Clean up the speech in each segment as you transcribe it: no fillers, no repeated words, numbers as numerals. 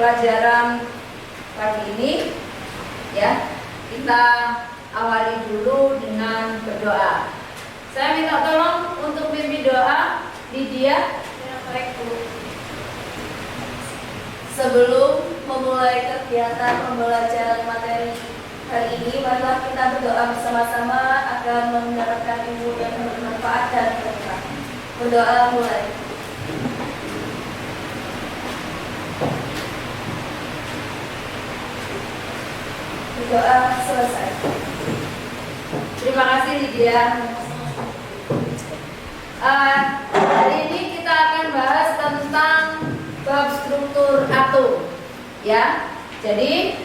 pelajaran pagi ini, ya, kita awali dulu dengan berdoa. Saya minta tolong untuk pimpin doa Lydia. Sebelum memulai kegiatan pembelajaran materi hari ini, marilah kita berdoa bersama-sama agar mendapatkan ilmu yang bermanfaat dan berkah. Berdoa mulai. Berdoa selesai. Terima kasih Lydia. Hari ini kita akan bahas tentang bab struktur atom, ya. Jadi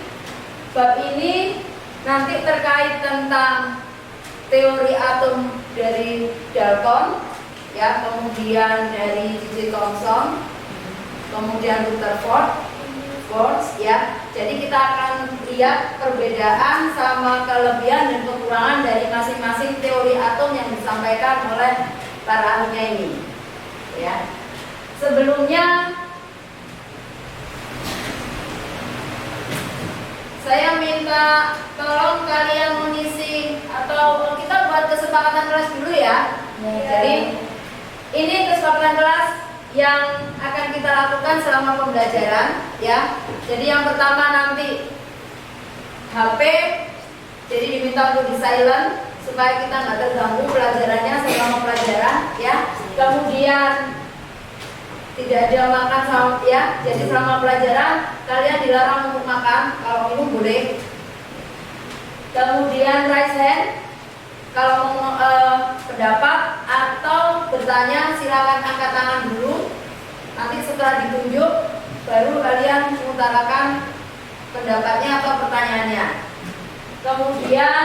bab ini nanti terkait tentang teori atom dari Dalton, ya, kemudian dari J.J. Thomson, kemudian Rutherford, ya. Jadi kita akan lihat perbedaan sama kelebihan dan kekurangan dari masing-masing teori atom yang disampaikan oleh para ahlinya ini, ya. Sebelumnya saya minta tolong kalian mengisi atau kita buat kesepakatan kelas dulu, ya. Jadi ini kesepakatan kelas yang akan kita lakukan selama pembelajaran, ya. Jadi yang pertama nanti HP, jadi diminta untuk di silent supaya kita nggak terganggu pelajarannya selama pelajaran, ya. Kemudian tidak ada makan sama, ya. Jadi selama pelajaran kalian dilarang untuk makan, kalau minum boleh. Kemudian raise hand kalau mau pendapat atau bertanya, silakan angkat tangan dulu. Nanti setelah ditunjuk baru kalian mengutarakan pendapatnya atau pertanyaannya. Kemudian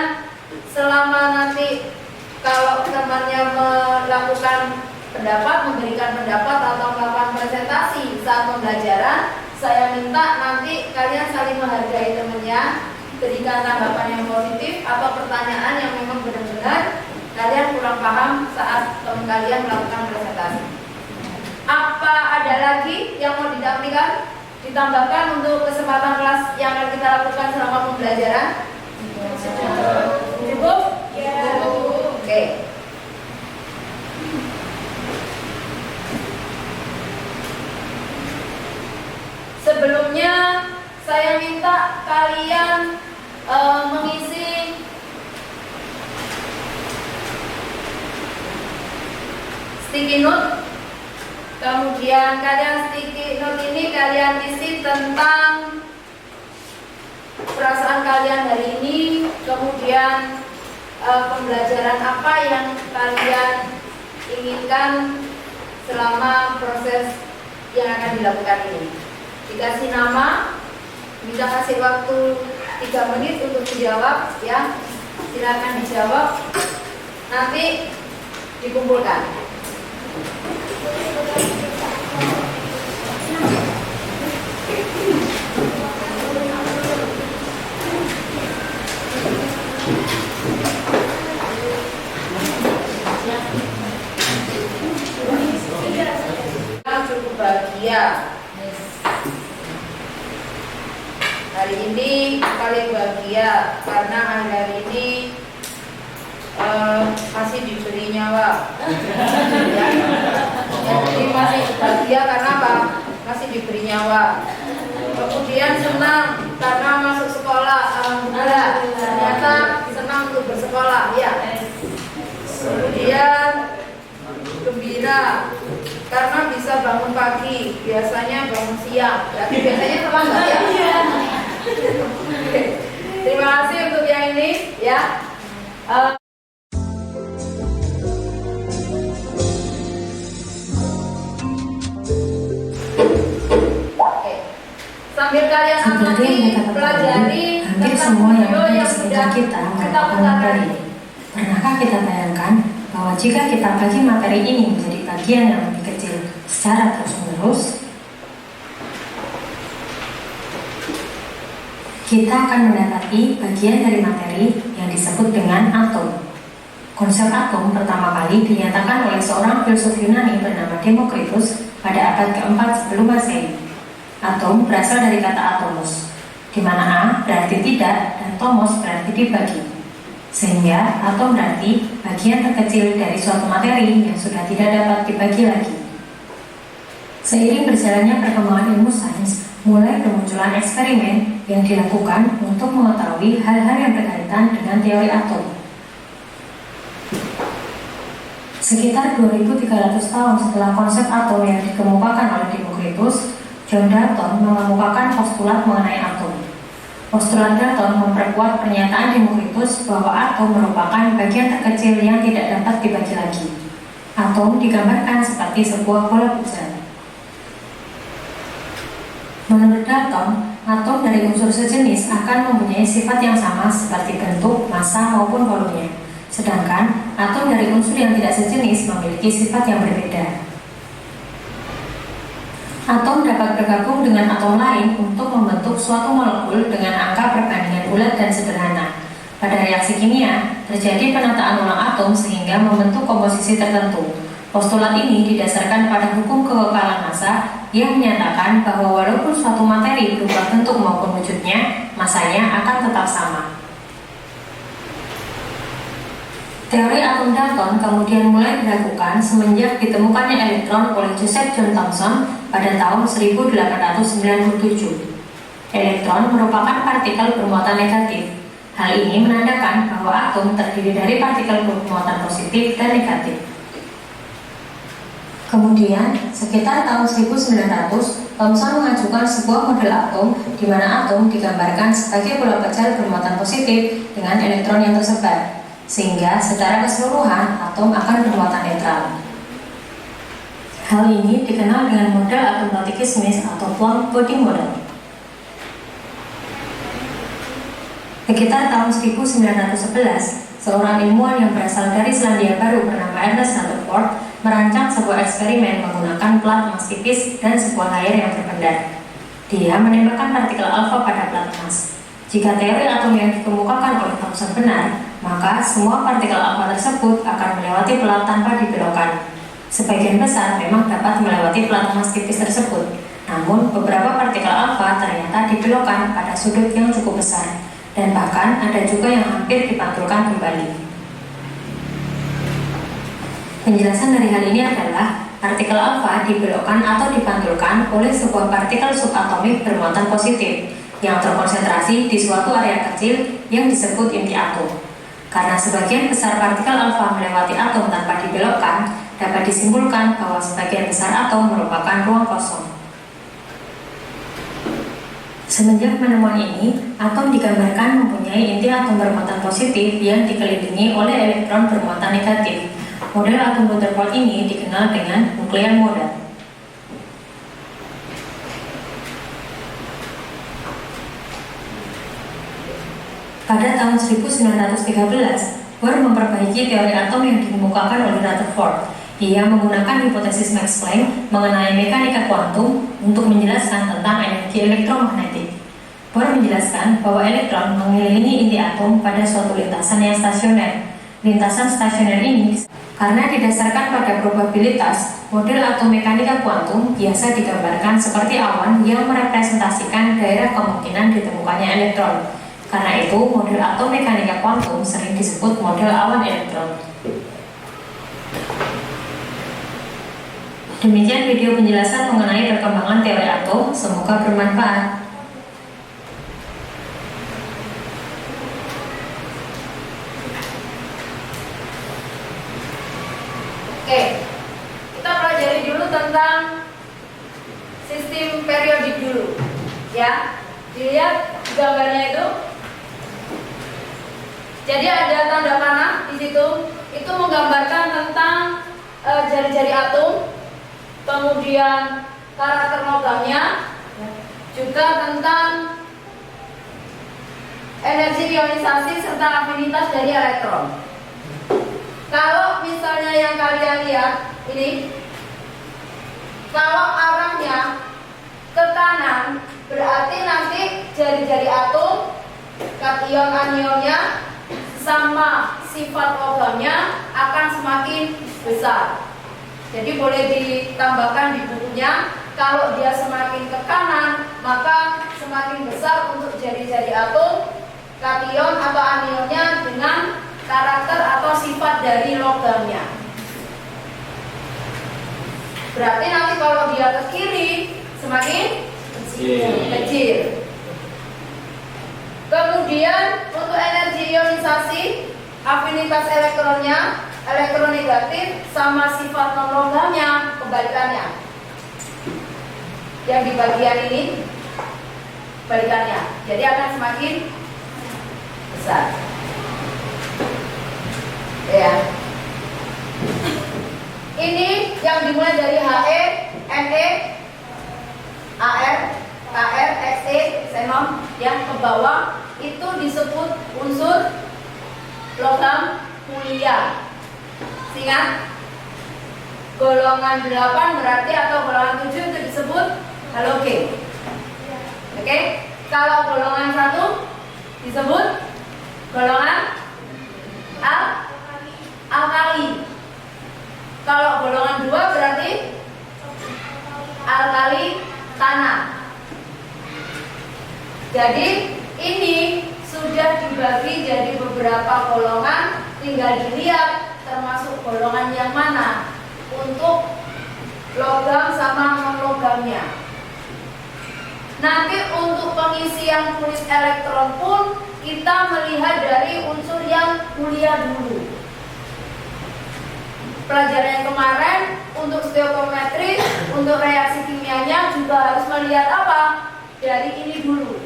selama nanti kalau temannya melakukan pendapat, memberikan pendapat atau melakukan presentasi saat pembelajaran, saya minta nanti kalian saling menghargai temannya, berikan tanggapan yang positif atau pertanyaan yang memang benar-benar kalian kurang paham saat teman kalian melakukan presentasi. Apa ada lagi yang mau ditambahkan untuk kesempatan kelas yang akan kita lakukan selama pembelajaran? Cukup? Ya. Oke. Sebelumnya saya minta kalian mengisi sticky note. Kemudian kalian sticky note ini kalian isi tentang perasaan kalian hari ini, kemudian pembelajaran apa yang kalian inginkan selama proses yang akan dilakukan ini. Dikasih nama, bisa kasih waktu 3 menit untuk dijawab, ya. Silakan dijawab. Nanti dikumpulkan. Cukup bahagia. Hari ini paling bahagia karena hari ini masih diberi nyawa. Ya. Jadi masih bahagia karena apa? Masih diberi nyawa. Kemudian senang karena masuk sekolah. Alhamdulillah. Ternyata senang untuk bersekolah. Ya. Kemudian gembira karena bisa bangun pagi. Biasanya bangun siang. Berarti biasanya terlambat, ya. Terima kasih untuk yang ini, ya. Sambil kalian amati, pelajari hampir semua yang ada di sekitar kita merupakan materi. Pernahkah kita bayangkan bahwa jika kita bagi materi ini menjadi bagian yang lebih kecil secara terus-menerus, kita akan mendapati bagian dari materi yang disebut dengan atom. Konsep atom pertama kali dinyatakan oleh seorang filsuf Yunani bernama Demokritus pada abad keempat sebelum Masehi. Atom berasal dari kata atomos, di mana A berarti tidak dan tomos berarti dibagi. Sehingga atom berarti bagian terkecil dari suatu materi yang sudah tidak dapat dibagi lagi. Seiring berjalannya perkembangan ilmu sains, mulai bermunculan eksperimen yang dilakukan untuk mengetahui hal-hal yang berkaitan dengan teori atom. Sekitar 2300 tahun setelah konsep atom yang dikemukakan oleh Demokritus, John Dalton mengemukakan postulat mengenai atom. Postulat Dalton memperkuat pernyataan Demokritus bahwa atom merupakan bagian terkecil yang tidak dapat dibagi lagi. Atom digambarkan seperti sebuah bola pujar. Menurut Dalton, atom dari unsur sejenis akan mempunyai sifat yang sama seperti bentuk, massa maupun volumenya. Sedangkan atom dari unsur yang tidak sejenis memiliki sifat yang berbeda. Atom dapat bergabung dengan atom lain untuk membentuk suatu molekul dengan angka perbandingan bulat dan sederhana. Pada reaksi kimia, terjadi penataan ulang atom sehingga membentuk komposisi tertentu. Postulat ini didasarkan pada hukum kekekalan massa yang menyatakan bahwa walaupun suatu materi berubah bentuk maupun wujudnya, massanya akan tetap sama. Teori atom Dalton kemudian mulai dilakukan semenjak ditemukannya elektron oleh Joseph John Thomson pada tahun 1897. Elektron merupakan partikel bermuatan negatif. Hal ini menandakan bahwa atom terdiri dari partikel bermuatan positif dan negatif. Kemudian, sekitar tahun 1900, Thomson mengajukan sebuah model atom di mana atom digambarkan sebagai bola pecal bermuatan positif dengan elektron yang tersebar, sehingga secara keseluruhan atom akan bermuatan netral. Hal ini dikenal dengan model atom Lothius-Smith atau Plum Pudding Model. Sekitar tahun 1911, seorang ilmuwan yang berasal dari Selandia Baru bernama Ernest Rutherford merancang sebuah eksperimen menggunakan plat emas tipis dan sebuah layar yang berpendar. Dia menembakkan partikel alfa pada plat emas. Jika teori atom yang dikemukakan oleh Thomson benar, maka semua partikel alfa tersebut akan melewati plat tanpa dibelokkan. Sebagian besar memang dapat melewati plat emas tipis tersebut, namun beberapa partikel alfa ternyata dibelokkan pada sudut yang cukup besar, dan bahkan ada juga yang hampir dipantulkan kembali. Penjelasan dari hal ini adalah partikel alfa dibelokkan atau dipantulkan oleh sebuah partikel subatomik bermuatan positif yang terkonsentrasi di suatu area kecil yang disebut inti atom. Karena sebagian besar partikel alfa melewati atom tanpa dibelokkan, dapat disimpulkan bahwa sebagian besar atom merupakan ruang kosong. Semenjak penemuan ini, atom digambarkan mempunyai inti atom bermuatan positif yang dikelilingi oleh elektron bermuatan negatif. Model atom Rutherford ini dikenal dengan nuklear model. Pada tahun 1913, Bohr memperbaiki teori atom yang dikemukakan oleh Rutherford. Ia menggunakan hipotesis Max Planck mengenai mekanika kuantum untuk menjelaskan tentang energi elektromagnetik. Bohr menjelaskan bahwa elektron mengelilingi inti atom pada suatu lintasan yang stasioner. Lintasan stasioner ini, karena didasarkan pada probabilitas, model atom mekanika kuantum biasa digambarkan seperti awan yang merepresentasikan daerah kemungkinan ditemukannya elektron. Karena itu, model atom mekanika kuantum sering disebut model awan elektron. Demikian video penjelasan mengenai perkembangan teori atom, semoga bermanfaat. Oke, kita pelajari dulu tentang sistem periodik dulu, ya. Dilihat gambarnya itu. Jadi ada tanda panah di situ, itu menggambarkan tentang jari-jari atom, kemudian karakter logamnya, juga tentang energi ionisasi serta afinitas dari elektron. Kalau misalnya yang kalian lihat ini, kalau arahnya ke kanan, berarti nanti jari-jari atom, kation anionnya sama sifat logamnya akan semakin besar. Jadi boleh ditambahkan di bukunya kalau dia semakin ke kanan, maka semakin besar untuk jari-jari atom, kation atau anionnya dengan karakter atau sifat dari logamnya. Berarti nanti kalau dia ke kiri, semakin kecil. Kemudian untuk energi ionisasi, afinitas elektronnya, elektronegatif sama sifat non-logamnya kebalikannya. Yang di bagian ini kebalikannya. Jadi akan semakin besar. Ya. Ini yang dimulai dari He, Ne, Ar, Kr, Xe, xenon yang ke bawah itu disebut unsur logam mulia. Ingat, golongan 8 berarti atau golongan 7 itu disebut halogen. Oke? Kalau golongan 1 disebut golongan alkali. Kalau golongan 2 berarti alkali tanah. Jadi ini sudah dibagi jadi beberapa golongan, tinggal dilihat termasuk golongan yang mana untuk logam sama non-logamnya. Nanti untuk pengisian kulit elektron pun kita melihat dari unsur yang mulia dulu. Pelajaran yang kemarin untuk stoichiometri, untuk reaksi kimianya juga harus melihat apa? Dari ini dulu.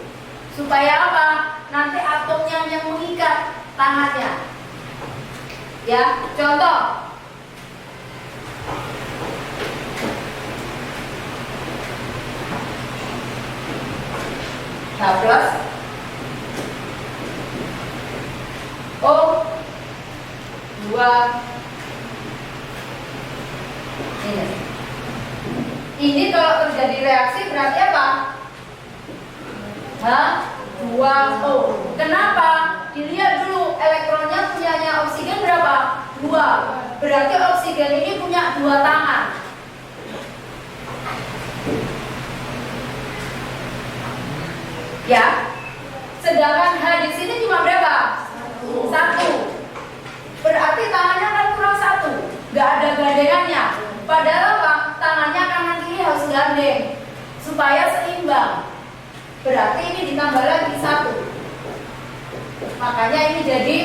Supaya apa? Nanti atomnya yang mengikat tangannya. Ya, contoh. H plus O 2 ini kalau terjadi reaksi berarti apa? H2O. Kenapa? Dilihat dulu elektronnya punyanya oksigen berapa? 2. Berarti oksigen ini punya 2 tangan. Ya. Sedangkan H di sini cuma berapa? 1. Berarti tangannya kan kurang 1. Gak ada gandengannya. Padahal apa? Tangannya kanan kiri harus gandeng supaya seimbang. Berarti ini ditambah lagi 1. Makanya ini jadi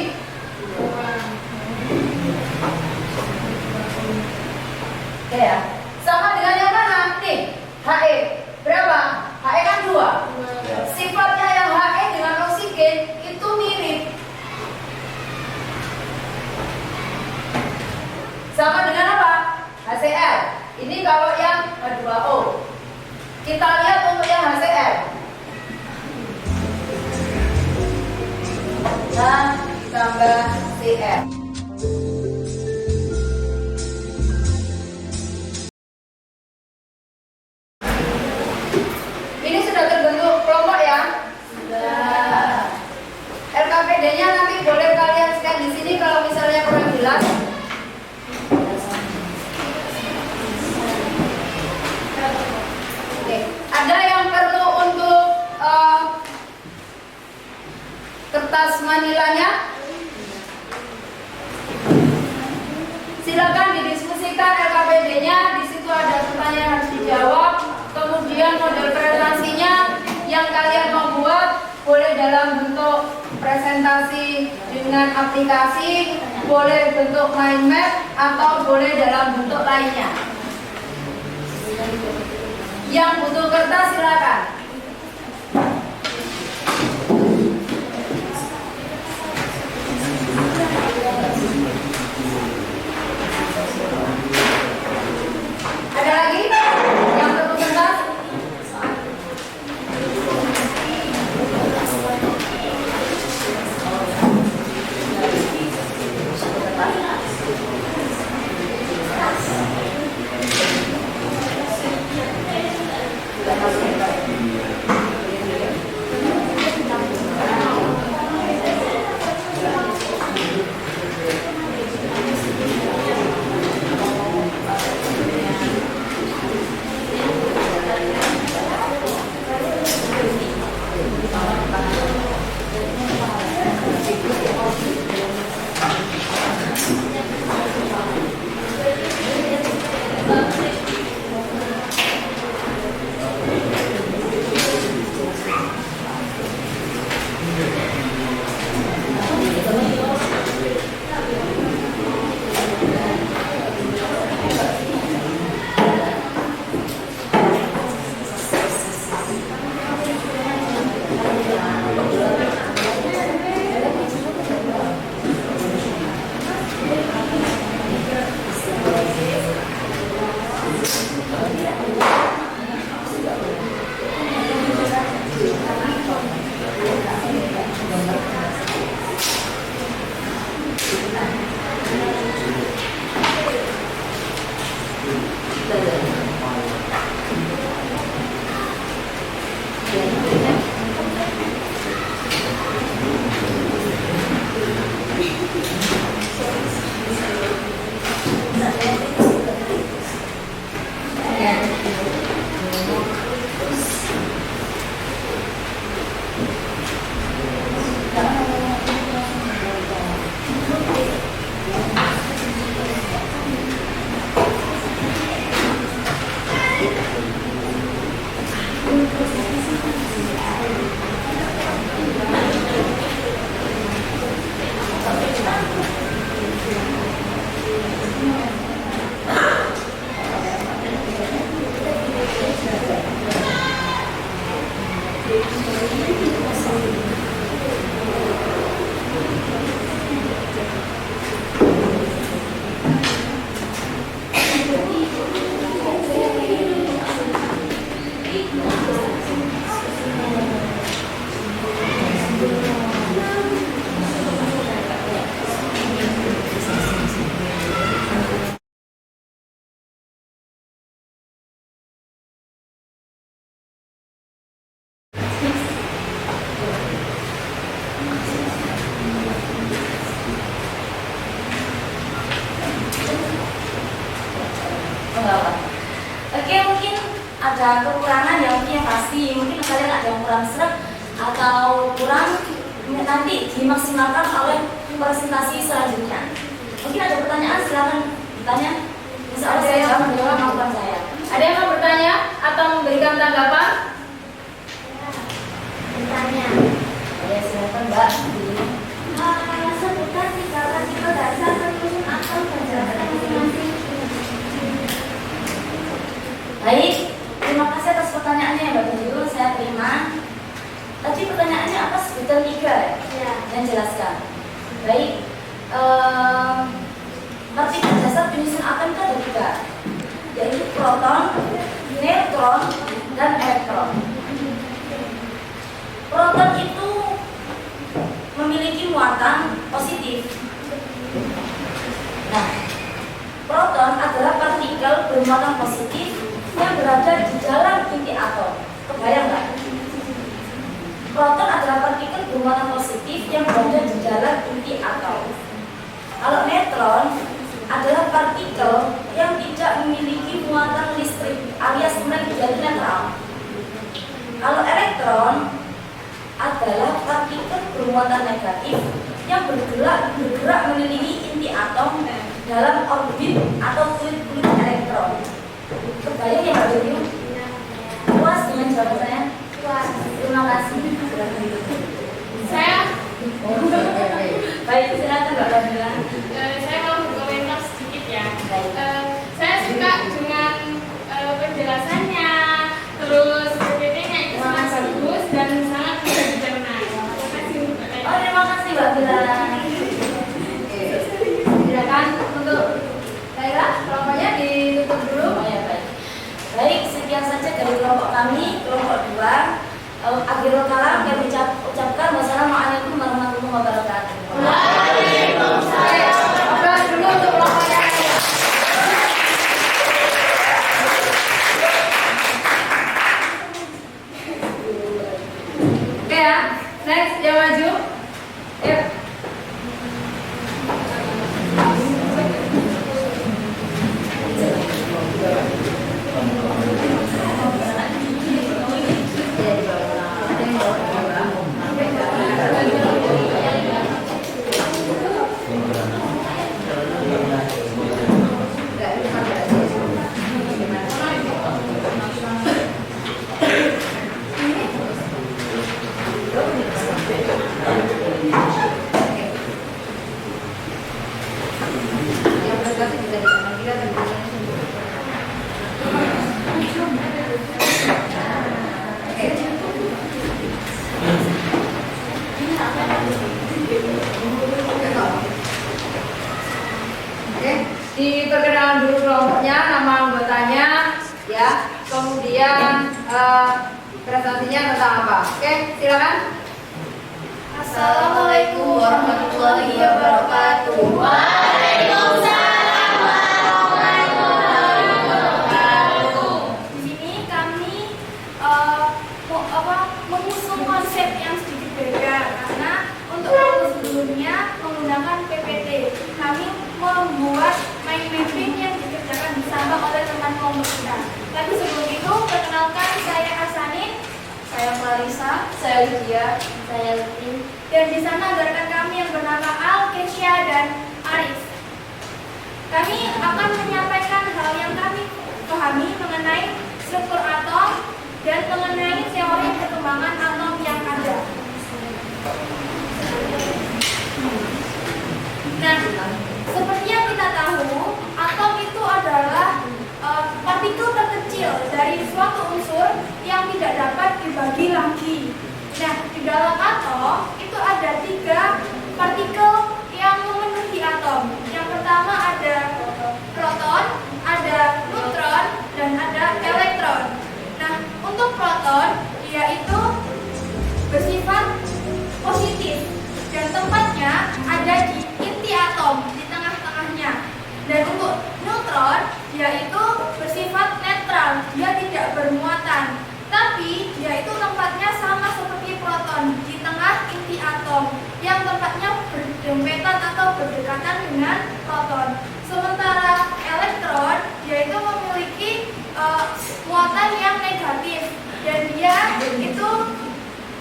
ya. Sama dengan yang mana? Nih, He berapa? He kan 2. Sifatnya yang He dengan oksigen itu mirip. Sama dengan apa? HCl. Ini kalau yang H2O. Kita lihat untuk yang HCl. Nah, ditambah Cl. Ini sudah terbentuk kelompok ya? Sudah. LKPD-nya nanti boleh kalian scan di sini kalau misalnya kurang jelas. Ada yang perlu untuk kertas manilanya? Silakan didiskusikan LKPD-nya. Di situ ada pertanyaan yang harus dijawab. Kemudian model presentasinya yang kalian mau buat boleh dalam bentuk presentasi dengan aplikasi, boleh bentuk mind map, atau boleh dalam bentuk lainnya. Yang butuh kertas silakan. Ada lagi yang butuh kertas? Oke, mungkin ada kekurangan ya, mungkin yang pasti mungkin kalian ada yang kurang seret atau kurang nanti dimaksimalkan oleh presentasi selanjutnya. Mungkin ada pertanyaan, silakan ditanya. Bisa Ada saya yang jawab menjawab? dengan kemampuan saya. Ada yang mau bertanya atau memberikan tanggapan? Bertanya. Ya, silakan Mbak. Sebutkan 3 partikel dasar tersusun atom berdasarkan masing-masing. Baik, terima kasih atas pertanyaannya ya Mbak Tunjul, saya terima. Tadi pertanyaannya apa? Sebutan 3 ya? Yang jelaskan. Baik, partikel dasar penyusun atom itu ada 3, yaitu proton, neutron, dan elektron. Proton itu memiliki muatan positif. Nah, proton adalah partikel bermuatan positif yang berada di dalam inti atom. Kebayang nggak? Proton adalah partikel bermuatan positif yang berada di dalam inti atom. Kalau neutron adalah partikel yang tidak memiliki muatan listrik alias menjadi netral. Kalau elektron adalah partikel bermuatan negatif yang bergerak mengelilingi inti atom dalam orbit atau kulit-kulit elektron. Kebayang ya Mbak Dewi? Puas dengan jawaban saya? Puas. Terima kasih. Saya Baik, silakan Mbak Bandela. saya mau berkomentar sedikit ya. Baik. Saya suka dengan penjelasannya, terus PPT-nya itu sangat bagus dan sangat mudah dicerna. Terima kasih Mbak Dewi. Oh, terima kasih Mbak Bella. Silakan untuk Laila, kelompoknya ditutup dulu. Oh ya, baik. Baik, sekian saja dari kelompok kami, kelompok 2. Akhirul kalam kami ucapkan wassalamualaikum warahmatullahi wabarakatuh. Oke, dulu untuk kelompoknya. Oke ya, next yang maju. Yuk. Oke, diperkenalkan dulu kelompoknya, nama anggotanya, ya. Kemudian prestasinya tentang apa? Oke, silakan. Assalamualaikum warahmatullahi wabarakatuh. Waalaikumsalam warahmatullahi wabarakatuh. Tapi sebelum itu, perkenalkan saya Hasanin, saya Clarissa, Saya Lydia. saya Lutin, dan di sana ada rekan kami yang bernama Al, Kesha, dan Arif. Kami akan menyampaikan hal yang kami pahami mengenai struktur atom dan mengenai teori perkembangan atom yang ada. Nah, seperti yang kita tahu, atom itu adalah partikel terkecil dari suatu unsur yang tidak dapat dibagi lagi. Nah, di dalam atom itu ada 3 partikel yang memenuhi atom. Yang pertama ada proton, ada neutron, dan ada elektron. Nah, untuk proton, dia itu bersifat positif dan tempatnya ada di inti atom, di tengah-tengahnya. Dan untuk neutron, dia itu bersifat netral, dia tidak bermuatan. Tapi dia itu tempatnya sama seperti proton, di tengah inti atom, yang tempatnya berdempetan atau berdekatan dengan proton. Sementara elektron, dia itu memiliki muatan yang negatif, dan dia itu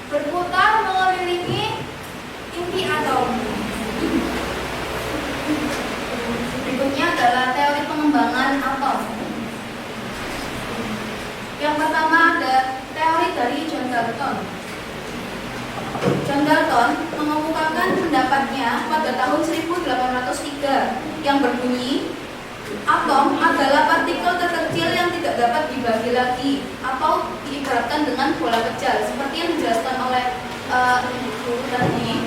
berputar mengelilingi inti atom. Berikutnya adalah teori pengembangan atom. Yang pertama ada teori dari John Dalton. John Dalton mengemukakan pendapatnya pada tahun 1803 yang berbunyi, atom adalah partikel terkecil yang tidak dapat dibagi lagi atau diibaratkan dengan bola kecil, seperti yang dijelaskan oleh guru tadi.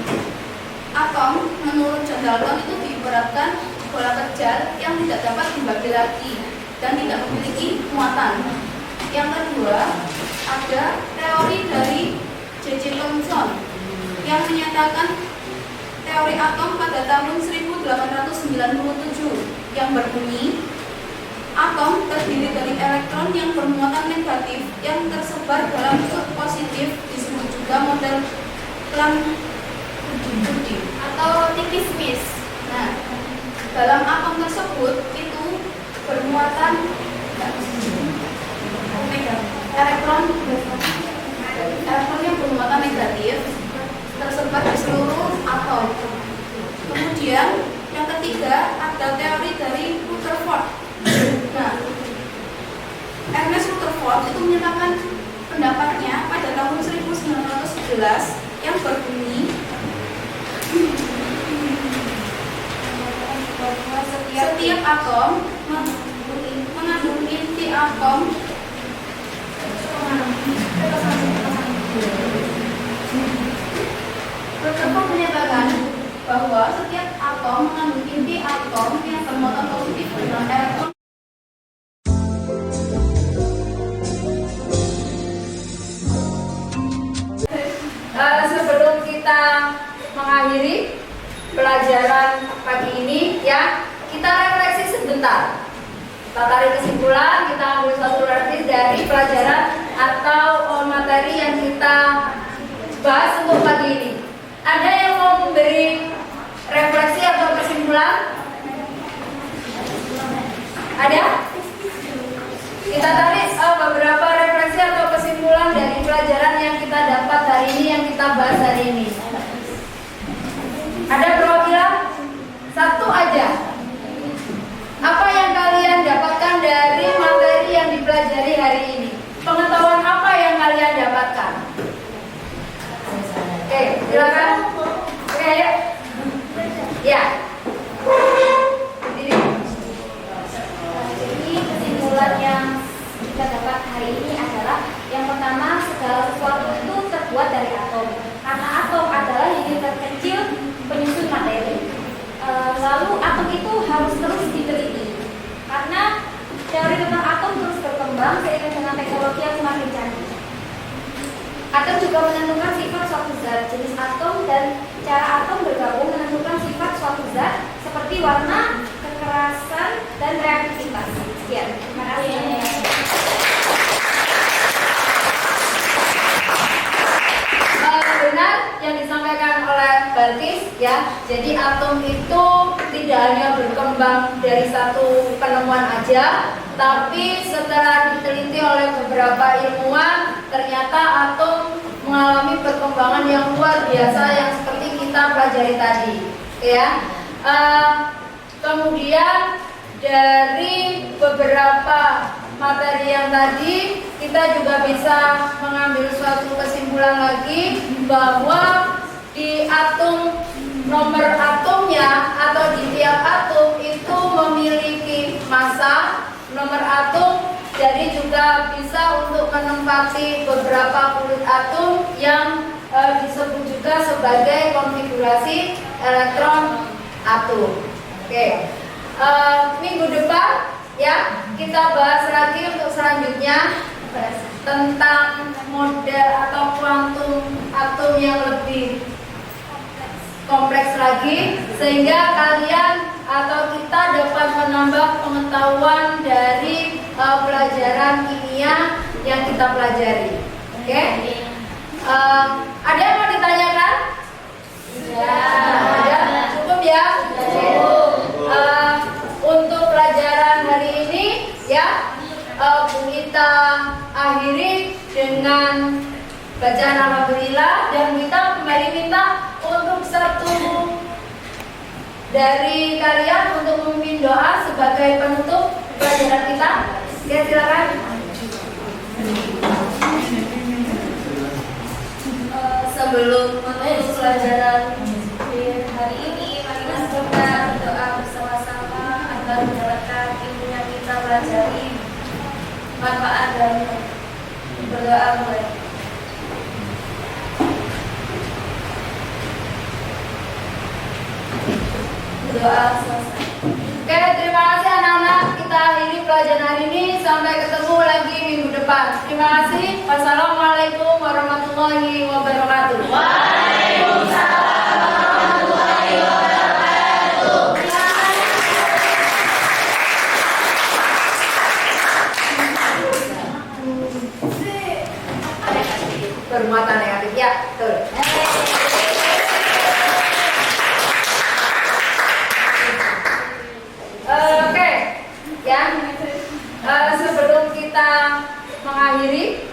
Atom menurut John Dalton itu diibaratkan bola kecil yang tidak dapat dibagi lagi dan tidak memiliki muatan. Yang kedua, ada teori dari J.J. Thomson yang menyatakan teori atom pada tahun 1897 yang berbunyi, atom terdiri dari elektron yang bermuatan negatif yang tersebar dalam bentuk positif, disebut juga model Planck-Hutchinson Atau tipis-mis. Nah, dalam atom tersebut itu bermuatan elektron yang bermuatan negatif tersebar di seluruh atom. Kemudian yang ketiga ada teori dari Rutherford. Nah, Ernest Rutherford itu menyatakan pendapatnya pada tahun 1911 yang berbunyi, setiap atom mengandung inti atom Rutherford menyatakan bahwa setiap atom mengandung inti atom yang bermuatan positif dengan elektron. Sebelum kita mengakhiri pelajaran pagi ini, ya, kita refleksi sebentar. Kita tarik kesimpulan, kita ambil satu refleksi dari pelajaran atau materi yang kita bahas untuk pagi ini. Ada yang mau memberi refleksi atau kesimpulan? Ada? Kita tarik beberapa refleksi atau kesimpulan dari pelajaran yang kita dapat hari ini, yang kita bahas hari ini. Ada perwakilan? Satu aja. Apa yang kalian dapatkan dari materi yang dipelajari hari ini? Pengetahuan apa yang kalian dapatkan? Oke, silakan. Oke, ya. Ya. Jadi kesimpulan yang kita dapat hari ini adalah yang pertama, segala sesuatu itu terbuat dari atom. Karena atom adalah unit terkecil penyusun materi. Lalu atom itu harus terus diteliti. Karena teori tentang atom terus berkembang seiring dengan teknologi yang semakin canggih. Atom juga menentukan sifat suatu zat, jenis atom, dan cara atom bergabung menentukan sifat suatu zat seperti warna, kekerasan, dan reaktivitas. Sekian, terima kasih. Benar yang disampaikan oleh Balkis, ya. Jadi atom itu tidak hanya berkembang dari satu penemuan aja, Tapi setelah diteliti oleh beberapa ilmuwan, ternyata atom mengalami perkembangan yang luar biasa yang seperti kita pelajari tadi, ya. Kemudian dari beberapa materi yang tadi, kita juga bisa mengambil suatu kesimpulan lagi bahwa di atom, nomor atomnya atau di tiap atom itu memiliki massa nomor atom, jadi juga bisa untuk menempati beberapa kulit atom yang disebut juga sebagai konfigurasi elektron atom. Oke. Minggu depan ya kita bahas lagi untuk selanjutnya tentang model atau kuantum atom yang lebih kompleks lagi, sehingga kalian atau kita dapat menambah pengetahuan dari pelajaran kimia yang kita pelajari. Oke? Ada yang mau ditanyakan? Ada? Cukup ya? Untuk pelajaran hari ini ya, kita akhiri dengan bacaan alhamdulillah, dan kita kembali minta untuk satu dari kalian untuk memimpin doa sebagai penutup pelajaran kita. Ya, silakan. Sebelum menutup pelajaran hari ini, mari kita berdoa bersama-sama agar menjalankan ilmu yang kita pelajari manfaat dan berdoa mulai. Berdoa selesai. Oke, terima kasih anak-anak. Kita akhiri pelajaran hari ini. Sampai ketemu lagi minggu depan. Terima kasih. Wassalamualaikum warahmatullahi wabarakatuh. Waalaikumsalam warahmatullahi wabarakatuh. Bermuatan negatif ya, betul. Oke, ya. Sebelum kita mengakhiri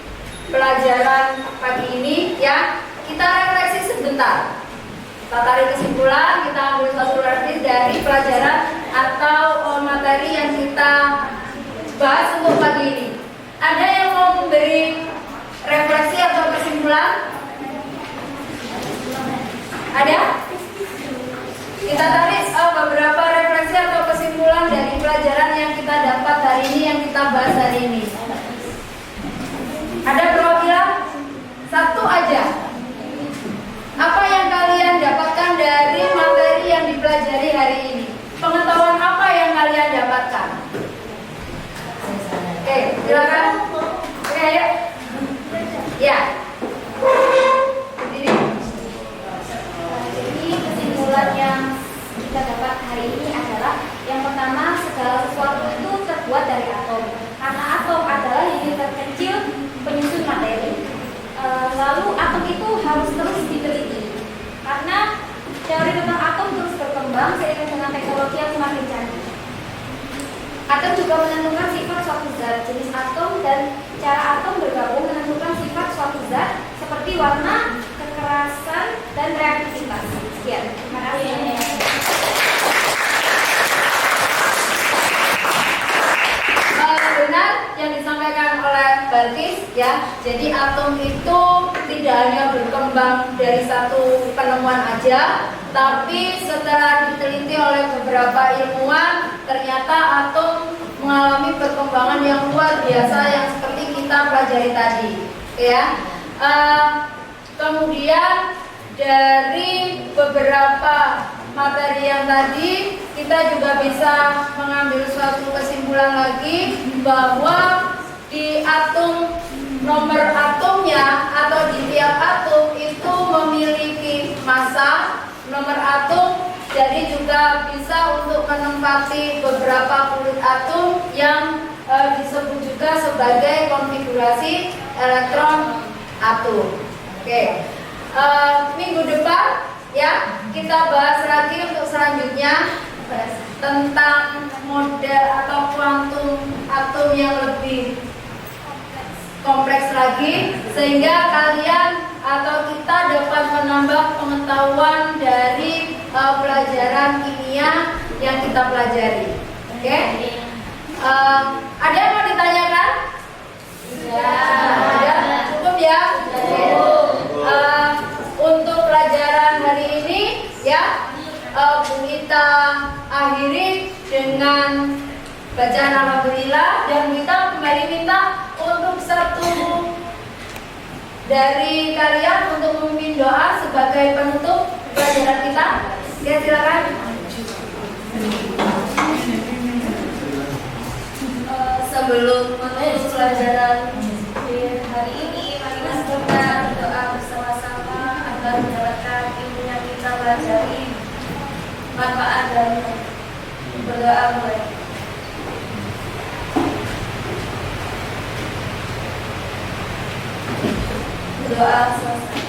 pelajaran pagi ini, ya, kita refleksi sebentar. Kita tarik kesimpulan, kita ambil satu refleksi dari pelajaran atau materi yang kita bahas untuk pagi ini. Ada yang mau memberi refleksi atau kesimpulan? Ada? Kita tarik beberapa refleksi atau kesimpulan dari pelajaran yang kita dapat hari ini, yang kita bahas hari ini. Ada perwakilan? Satu aja. Apa yang kalian dapatkan dari materi yang dipelajari hari ini? Pengetahuan apa yang kalian dapatkan? Oke, silakan. Oke, ayo. Ya. Jadi kesimpulan yang kita dapat hari ini adalah yang pertama, segala sesuatu itu terbuat dari atom. Karena atom adalah unit terkecil penyusun materi. Lalu atom itu harus terus diteliti. Karena teori tentang atom terus berkembang seiring dengan teknologi yang semakin canggih. Atom juga menentukan sifat suatu zat, jenis atom, dan cara atom bergabung menentukan sifat suatu zat seperti warna, kekerasan, dan reaktivitas. Sekian. Terima kasih. Benar yang disampaikan oleh Balkis, ya. Jadi atom itu tidak hanya berkembang dari satu penemuan aja, tapi setelah diteliti oleh beberapa ilmuwan, ternyata atom mengalami perkembangan yang luar biasa yang seperti kita pelajari tadi, ya. Kemudian dari beberapa materi yang tadi, kita juga bisa mengambil suatu kesimpulan lagi bahwa di atom, nomor atomnya atau di tiap atom itu memiliki massa nomor atom, jadi juga bisa untuk menempati beberapa kulit atom yang disebut juga sebagai konfigurasi elektron atom. Oke. Minggu depan ya kita bahas lagi untuk selanjutnya tentang model atau kuantum atom yang lebih kompleks lagi, sehingga kalian atau kita dapat menambah pengetahuan dari pelajaran kimia yang kita pelajari. Oke? Ada yang mau ditanyakan? Ada? Cukup ya? Untuk pelajaran hari ini ya, kita akhiri dengan bacaan alhamdulillah, dan kita kembali minta untuk satu dari kalian untuk memimpin doa sebagai penutup pelajaran kita. Ya, silakan. Sebelum menutup pelajaran hari ini, mari kita berdoa bersama-sama agar mendapatkan ilmu yang kita pelajari manfaat dan berdoa mulai. Berdoa selesai.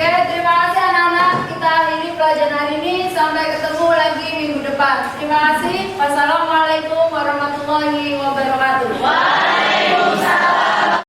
Oke, terima kasih anak-anak. Kita akhiri pelajaran hari ini. Sampai ketemu lagi minggu depan. Terima kasih. Wassalamualaikum warahmatullahi wabarakatuh.